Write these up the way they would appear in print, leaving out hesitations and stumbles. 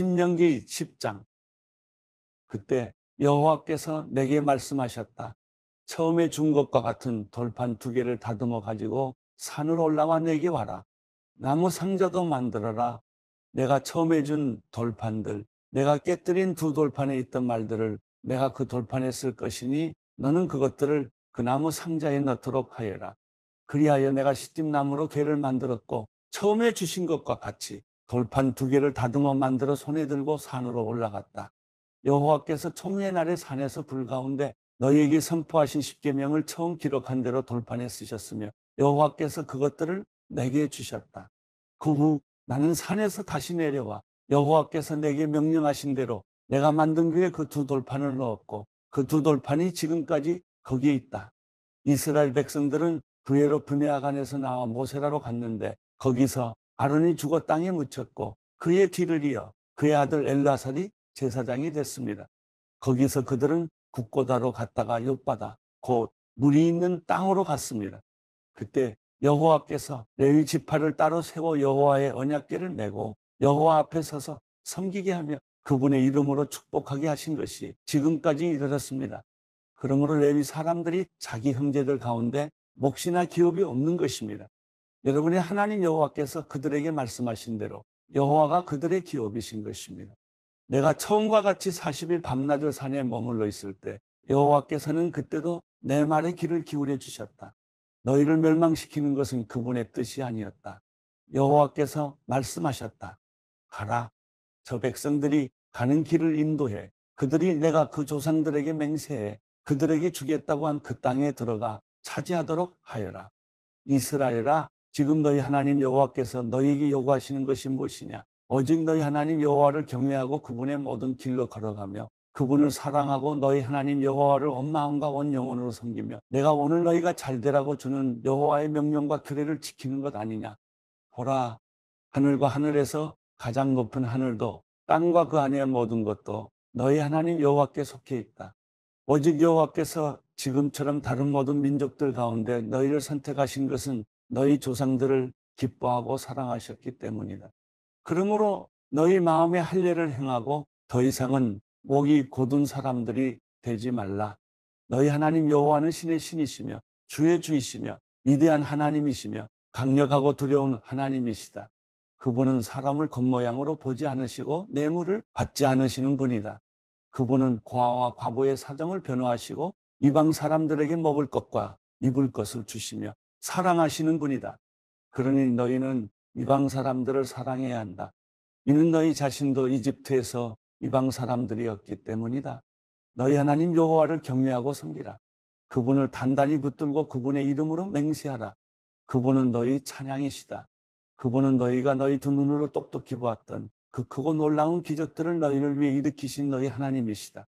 신명기 10장. 그때 여호와께서 내게 말씀하셨다. 처음에 준 것과 같은 돌판 2개를 다듬어 가지고 산으로 올라와 내게 와라. 나무 상자도 만들어라. 내가 처음에 준 돌판들, 내가 깨뜨린 2돌판에 있던 말들을 내가 그 돌판에 쓸 것이니 너는 그것들을 그 나무 상자에 넣도록 하여라. 그리하여 내가 시tim나무로 궤를 만들었고 처음에 주신 것과 같이 돌판 2개를 다듬어 만들어 손에 들고 산으로 올라갔다. 여호와께서 총회의 날에 산에서 불 가운데 너희에게 선포하신 십계명을 처음 기록한 대로 돌판에 쓰셨으며 여호와께서 그것들을 내게 주셨다. 그 후 나는 산에서 다시 내려와 여호와께서 내게 명령하신 대로 내가 만든 궤에 그 2돌판을 넣었고 그 2돌판이 지금까지 거기에 있다. 이스라엘 백성들은 그외로 브네아간에서 나와 모세라로 갔는데 거기서 아론이 죽어 땅에 묻혔고 그의 뒤를 이어 그의 아들 엘라살이 제사장이 됐습니다. 거기서 그들은 국고다로 갔다가 욥바다 곧 물이 있는 땅으로 갔습니다. 그때 여호와께서 레위 지파를 따로 세워 여호와의 언약궤를 메고 여호와 앞에 서서 섬기게 하며 그분의 이름으로 축복하게 하신 것이 지금까지 이르렀습니다. 그러므로 레위 사람들이 자기 형제들 가운데 몫이나 기업이 없는 것입니다. 여러분의 하나님 여호와께서 그들에게 말씀하신 대로 여호와가 그들의 기업이신 것입니다. 내가 처음과 같이 40일 밤낮을 산에 머물러 있을 때 여호와께서는 그때도 내 말에 귀를 기울여 주셨다. 너희를 멸망시키는 것은 그분의 뜻이 아니었다. 여호와께서 말씀하셨다. 가라. 저 백성들이 가는 길을 인도해. 그들이 내가 그 조상들에게 맹세해 그들에게 주겠다고 한 그 땅에 들어가 차지하도록 하여라. 이스라엘아, 지금 너희 하나님 여호와께서 너희에게 요구하시는 것이 무엇이냐? 오직 너희 하나님 여호와를 경외하고 그분의 모든 길로 걸어가며 그분을 사랑하고 너희 하나님 여호와를 온 마음과 온 영혼으로 섬기며 내가 오늘 너희가 잘되라고 주는 여호와의 명령과 규례를 지키는 것 아니냐? 보라, 하늘과 하늘에서 가장 높은 하늘도 땅과 그 안의 모든 것도 너희 하나님 여호와께 속해 있다. 오직 여호와께서 지금처럼 다른 모든 민족들 가운데 너희를 선택하신 것은 너희 조상들을 기뻐하고 사랑하셨기 때문이다. 그러므로 너희 마음의 할례를 행하고 더 이상은 목이 곧은 사람들이 되지 말라. 너희 하나님 여호와는 신의 신이시며 주의 주이시며 위대한 하나님이시며 강력하고 두려운 하나님이시다. 그분은 사람을 겉모양으로 보지 않으시고 뇌물을 받지 않으시는 분이다. 그분은 고아와 과부의 사정을 변호하시고 이방 사람들에게 먹을 것과 입을 것을 주시며 사랑하시는 분이다. 그러니 너희는 이방 사람들을 사랑해야 한다. 이는 너희 자신도 이집트에서 이방 사람들이었기 때문이다. 너희 하나님 여호와를 경외하고 섬기라. 그분을 단단히 붙들고 그분의 이름으로 맹세하라. 그분은 너희 찬양이시다. 그분은 너희가 너희 두 눈으로 똑똑히 보았던 그 크고 놀라운 기적들을 너희를 위해 일으키신 너희 하나님이시다.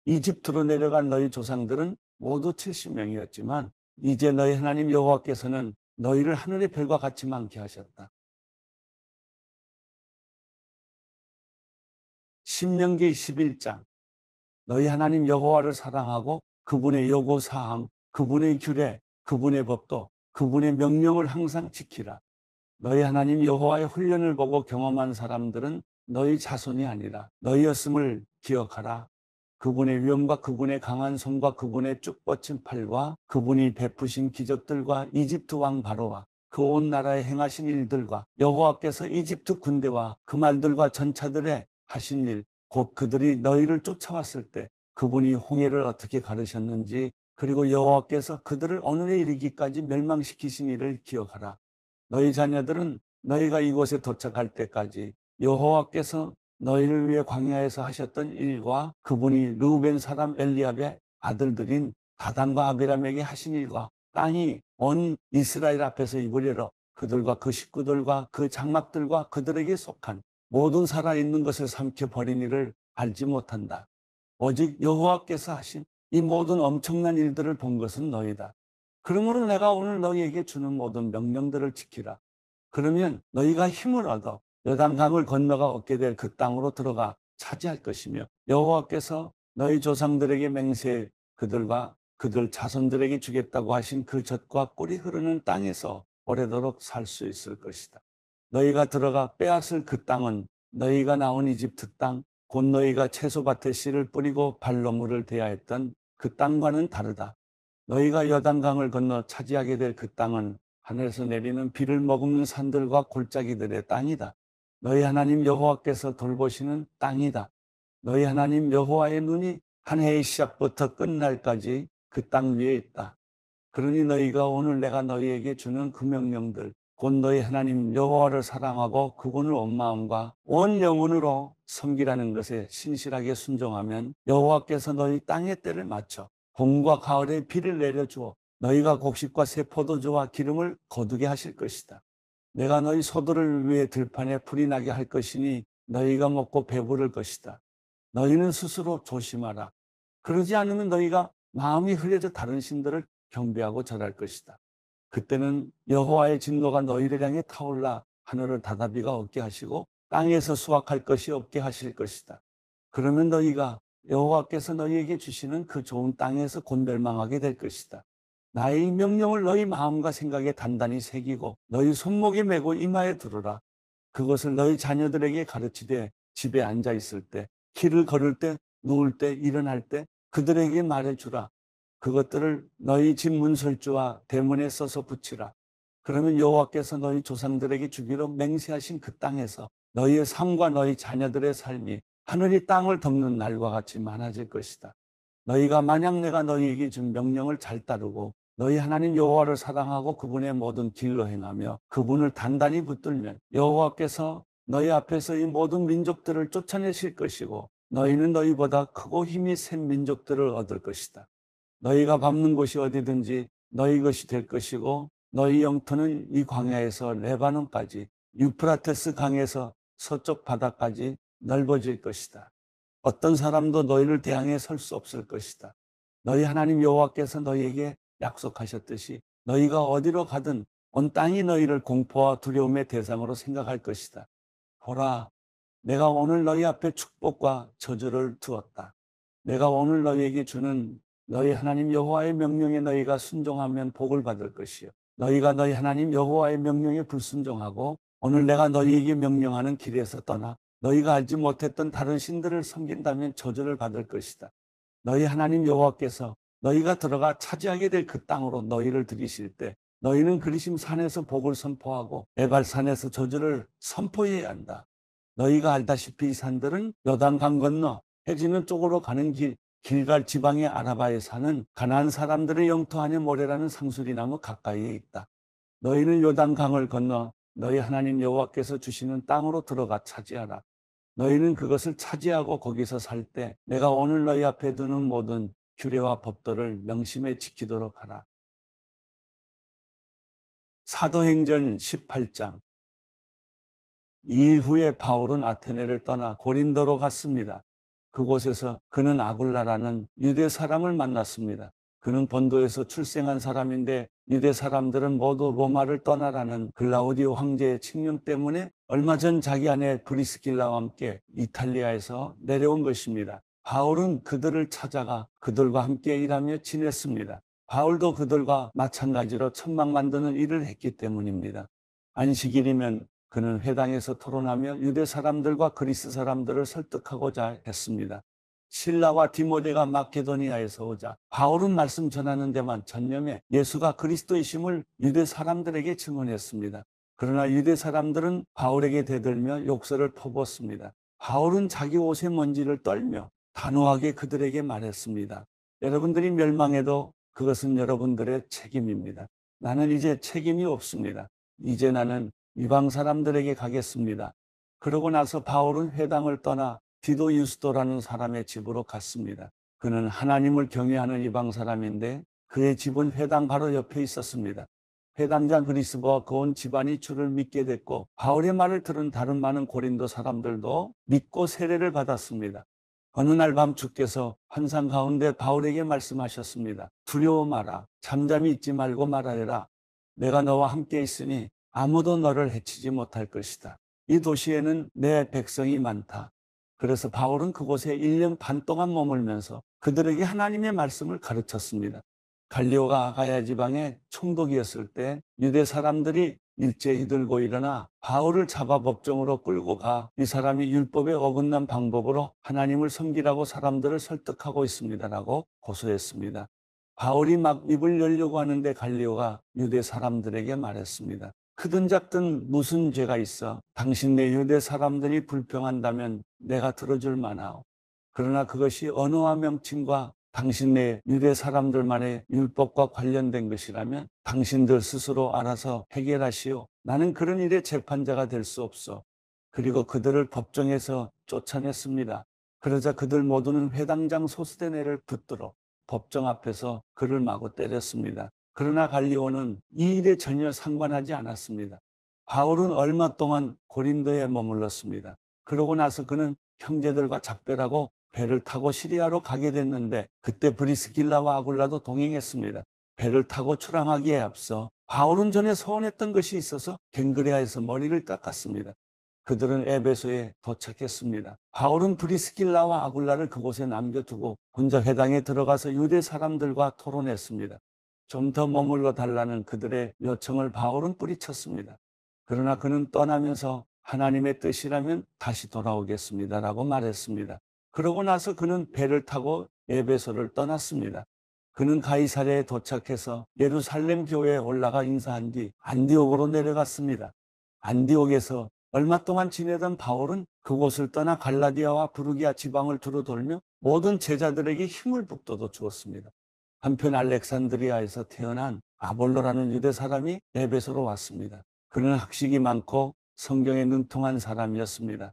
이집트로 내려간 너희 조상들은 모두 70명이었지만 이제 너희 하나님 여호와께서는 너희를 하늘의 별과 같이 많게 하셨다. 신명기 11장. 너희 하나님 여호와를 사랑하고 그분의 요구사항, 그분의 규례, 그분의 법도, 그분의 명령을 항상 지키라. 너희 하나님 여호와의 훈련을 보고 경험한 사람들은 너희 자손이 아니라 너희였음을 기억하라. 그분의 위엄과 그분의 강한 손과 그분의 쭉 뻗친 팔과 그분이 베푸신 기적들과 이집트 왕 바로와 그 온 나라에 행하신 일들과 여호와께서 이집트 군대와 그 말들과 전차들의 하신 일, 곧 그들이 너희를 쫓아왔을 때 그분이 홍해를 어떻게 가르셨는지, 그리고 여호와께서 그들을 오늘에 이르기까지 멸망시키신 일을 기억하라. 너희 자녀들은 너희가 이곳에 도착할 때까지 여호와께서 너희를 위해 광야에서 하셨던 일과 그분이 르우벤 사람 엘리압의 아들들인 다단과 아비람에게 하신 일과 땅이 온 이스라엘 앞에서 입으려러 그들과 그 식구들과 그 장막들과 그들에게 속한 모든 살아있는 것을 삼켜버린 일을 알지 못한다. 오직 여호와께서 하신 이 모든 엄청난 일들을 본 것은 너희다. 그러므로 내가 오늘 너희에게 주는 모든 명령들을 지키라. 그러면 너희가 힘을 얻어 요단강을 건너가 얻게 될 그 땅으로 들어가 차지할 것이며 여호와께서 너희 조상들에게 맹세해 그들과 그들 자손들에게 주겠다고 하신 그 젖과 꿀이 흐르는 땅에서 오래도록 살 수 있을 것이다. 너희가 들어가 빼앗을 그 땅은 너희가 나온 이집트 땅, 곧 너희가 채소밭에 씨를 뿌리고 발로 물을 대하였던 그 땅과는 다르다. 너희가 요단강을 건너 차지하게 될 그 땅은 하늘에서 내리는 비를 머금는 산들과 골짜기들의 땅이다. 너희 하나님 여호와께서 돌보시는 땅이다. 너희 하나님 여호와의 눈이 한 해의 시작부터 끝날까지 그 땅 위에 있다. 그러니 너희가 오늘 내가 너희에게 주는 그 명령들, 곧 너희 하나님 여호와를 사랑하고 그분을 온 마음과 온 영혼으로 섬기라는 것에 신실하게 순종하면 여호와께서 너희 땅의 때를 맞춰 봄과 가을에 비를 내려주어 너희가 곡식과 새 포도주와 기름을 거두게 하실 것이다. 내가 너희 소들을 위해 들판에 풀이 나게 할 것이니 너희가 먹고 배부를 것이다. 너희는 스스로 조심하라. 그러지 않으면 너희가 마음이 흐려져 다른 신들을 경배하고 절할 것이다. 그때는 여호와의 진노가 너희를 향해 타올라 하늘을 닫아비가 없게 하시고 땅에서 수확할 것이 없게 하실 것이다. 그러면 너희가 여호와께서 너희에게 주시는 그 좋은 땅에서 곧 멸망하게 될 것이다. 나의 명령을 너희 마음과 생각에 단단히 새기고 너희 손목에 메고 이마에 두르라. 그것을 너희 자녀들에게 가르치되 집에 앉아 있을 때, 길을 걸을 때, 누울 때, 일어날 때 그들에게 말해주라. 그것들을 너희 집 문설주와 대문에 써서 붙이라. 그러면 여호와께서 너희 조상들에게 주기로 맹세하신 그 땅에서 너희의 삶과 너희 자녀들의 삶이 하늘이 땅을 덮는 날과 같이 많아질 것이다. 너희가 만약 내가 너희에게 준 명령을 잘 따르고 너희 하나님 여호와를 사랑하고 그분의 모든 길로 행하며 그분을 단단히 붙들면 여호와께서 너희 앞에서 이 모든 민족들을 쫓아내실 것이고 너희는 너희보다 크고 힘이 센 민족들을 얻을 것이다. 너희가 밟는 곳이 어디든지 너희 것이 될 것이고 너희 영토는 이 광야에서 레바논까지 유프라테스 강에서 서쪽 바다까지 넓어질 것이다. 어떤 사람도 너희를 대항해 설 수 없을 것이다. 너희 하나님 여호와께서 너희에게 약속하셨듯이 너희가 어디로 가든 온 땅이 너희를 공포와 두려움의 대상으로 생각할 것이다. 보라, 내가 오늘 너희 앞에 축복과 저주를 두었다. 내가 오늘 너희에게 주는 너희 하나님 여호와의 명령에 너희가 순종하면 복을 받을 것이요. 너희가 너희 하나님 여호와의 명령에 불순종하고 오늘 내가 너희에게 명령하는 길에서 떠나 너희가 알지 못했던 다른 신들을 섬긴다면 저주를 받을 것이다. 너희 하나님 여호와께서 너희가 들어가 차지하게 될 그 땅으로 너희를 들이실 때 너희는 그리심 산에서 복을 선포하고 에발산에서 저주를 선포해야 한다. 너희가 알다시피 이 산들은 요단강 건너 해지는 쪽으로 가는 길갈 지방의 아라바에 사는 가나안 사람들의 영토 안에 모래라는 상수리나무 가까이에 있다. 너희는 요단강을 건너 너희 하나님 여호와께서 주시는 땅으로 들어가 차지하라. 너희는 그것을 차지하고 거기서 살 때 내가 오늘 너희 앞에 두는 모든 규례와 법도를 명심해 지키도록 하라. 사도행전 18장. 이후에 바울은 아테네를 떠나 고린도로 갔습니다. 그곳에서 그는 아굴라라는 유대 사람을 만났습니다. 그는 본도에서 출생한 사람인데 유대 사람들은 모두 로마를 떠나라는 글라우디오 황제의 칙령 때문에 얼마 전 자기 아내 브리스길라와 함께 이탈리아에서 내려온 것입니다. 바울은 그들을 찾아가 그들과 함께 일하며 지냈습니다. 바울도 그들과 마찬가지로 천막 만드는 일을 했기 때문입니다. 안식일이면 그는 회당에서 토론하며 유대 사람들과 그리스 사람들을 설득하고자 했습니다. 실라와 디모데가 마케도니아에서 오자 바울은 말씀 전하는 데만 전념해 예수가 그리스도이심을 유대 사람들에게 증언했습니다. 그러나 유대 사람들은 바울에게 대들며 욕설을 퍼붓습니다. 바울은 자기 옷의 먼지를 떨며 단호하게 그들에게 말했습니다. 여러분들이 멸망해도 그것은 여러분들의 책임입니다. 나는 이제 책임이 없습니다. 이제 나는 이방 사람들에게 가겠습니다. 그러고 나서 바울은 회당을 떠나 디도 유스도라는 사람의 집으로 갔습니다. 그는 하나님을 경외하는 이방 사람인데 그의 집은 회당 바로 옆에 있었습니다. 회당장 그리스도와 그 온 집안이 주를 믿게 됐고 바울의 말을 들은 다른 많은 고린도 사람들도 믿고 세례를 받았습니다. 어느 날 밤 주께서 환상 가운데 바울에게 말씀하셨습니다. 두려워 마라. 잠잠히 있지 말고 말하여라. 내가 너와 함께 있으니 아무도 너를 해치지 못할 것이다. 이 도시에는 내 백성이 많다. 그래서 바울은 그곳에 1년 반 동안 머물면서 그들에게 하나님의 말씀을 가르쳤습니다. 갈리오가 아가야 지방의 총독이었을 때 유대 사람들이 일제히 들고 일어나 바울을 잡아 법정으로 끌고 가 이 사람이 율법에 어긋난 방법으로 하나님을 섬기라고 사람들을 설득하고 있습니다라고 고소했습니다. 바울이 막 입을 열려고 하는데 갈리오가 유대 사람들에게 말했습니다. 크든 작든 무슨 죄가 있어? 당신네 유대 사람들이 불평한다면 내가 들어줄 만하오. 그러나 그것이 언어와 명칭과 당신네 유대 사람들만의 율법과 관련된 것이라면 당신들 스스로 알아서 해결하시오. 나는 그런 일의 재판자가 될 수 없어. 그리고 그들을 법정에서 쫓아냈습니다. 그러자 그들 모두는 회당장 소스데네를 붙들어 법정 앞에서 그를 마구 때렸습니다. 그러나 갈리오는 이 일에 전혀 상관하지 않았습니다. 바울은 얼마 동안 고린도에 머물렀습니다. 그러고 나서 그는 형제들과 작별하고 배를 타고 시리아로 가게 됐는데 그때 브리스길라와 아굴라도 동행했습니다. 배를 타고 출항하기에 앞서 바울은 전에 서원했던 것이 있어서 갱그레아에서 머리를 닦았습니다. 그들은 에베소에 도착했습니다. 바울은 브리스길라와 아굴라를 그곳에 남겨두고 혼자 회당에 들어가서 유대 사람들과 토론했습니다. 좀 더 머물러 달라는 그들의 요청을 바울은 뿌리쳤습니다. 그러나 그는 떠나면서 하나님의 뜻이라면 다시 돌아오겠습니다라고 말했습니다. 그러고 나서 그는 배를 타고 에베소를 떠났습니다. 그는 가이사랴에 도착해서 예루살렘 교회에 올라가 인사한 뒤 안디옥으로 내려갔습니다. 안디옥에서 얼마 동안 지내던 바울은 그곳을 떠나 갈라디아와 부르기아 지방을 두루 돌며 모든 제자들에게 힘을 북돋워 주었습니다. 한편 알렉산드리아에서 태어난 아볼로라는 유대 사람이 에베소로 왔습니다. 그는 학식이 많고 성경에 능통한 사람이었습니다.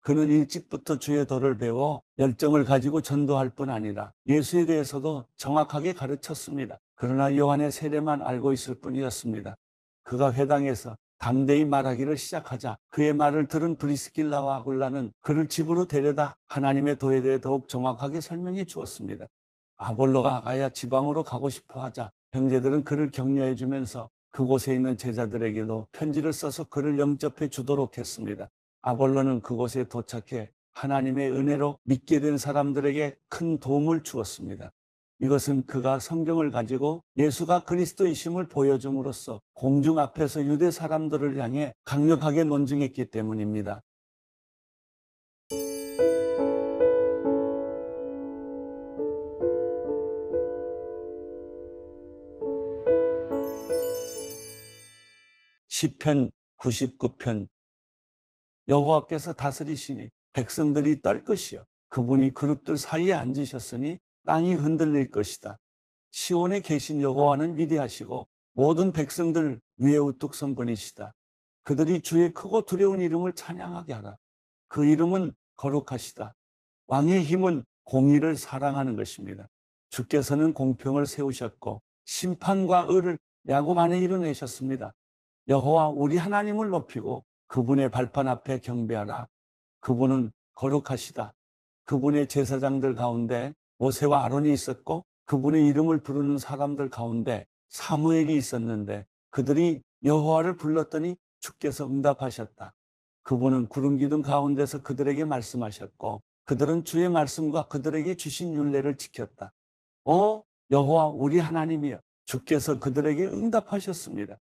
그는 일찍부터 주의 도를 배워 열정을 가지고 전도할 뿐 아니라 예수에 대해서도 정확하게 가르쳤습니다. 그러나 요한의 세례만 알고 있을 뿐이었습니다. 그가 회당에서 담대히 말하기를 시작하자 그의 말을 들은 브리스길라와 아굴라는 그를 집으로 데려다 하나님의 도에 대해 더욱 정확하게 설명해 주었습니다. 아볼로가 아가야 지방으로 가고 싶어 하자 형제들은 그를 격려해 주면서 그곳에 있는 제자들에게도 편지를 써서 그를 영접해 주도록 했습니다. 아볼로는 그곳에 도착해 하나님의 은혜로 믿게 된 사람들에게 큰 도움을 주었습니다. 이것은 그가 성경을 가지고 예수가 그리스도이심을 보여줌으로써 공중 앞에서 유대 사람들을 향해 강력하게 논증했기 때문입니다. 시편 99편 여호와께서 다스리시니 백성들이 떨 것이요 그분이 그룹들 사이에 앉으셨으니 땅이 흔들릴 것이다. 시온에 계신 여호와는 위대하시고 모든 백성들 위에 우뚝 선 분이시다. 그들이 주의 크고 두려운 이름을 찬양하게 하라. 그 이름은 거룩하시다. 왕의 힘은 공의를 사랑하는 것입니다. 주께서는 공평을 세우셨고 심판과 의를 야곱 안에 이루내셨습니다. 여호와 우리 하나님을 높이고 그분의 발판 앞에 경배하라. 그분은 거룩하시다. 그분의 제사장들 가운데 모세와 아론이 있었고 그분의 이름을 부르는 사람들 가운데 사무엘이 있었는데 그들이 여호와를 불렀더니 주께서 응답하셨다. 그분은 구름 기둥 가운데서 그들에게 말씀하셨고 그들은 주의 말씀과 그들에게 주신 율례를 지켰다. 여호와 우리 하나님이여 주께서 그들에게 응답하셨습니다.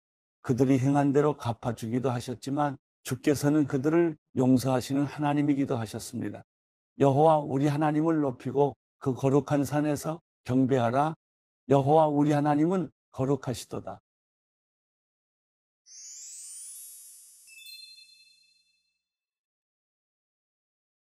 그들이 행한 대로 갚아주기도 하셨지만 주께서는 그들을 용서하시는 하나님이기도 하셨습니다. 여호와 우리 하나님을 높이고 그 거룩한 산에서 경배하라. 여호와 우리 하나님은 거룩하시도다.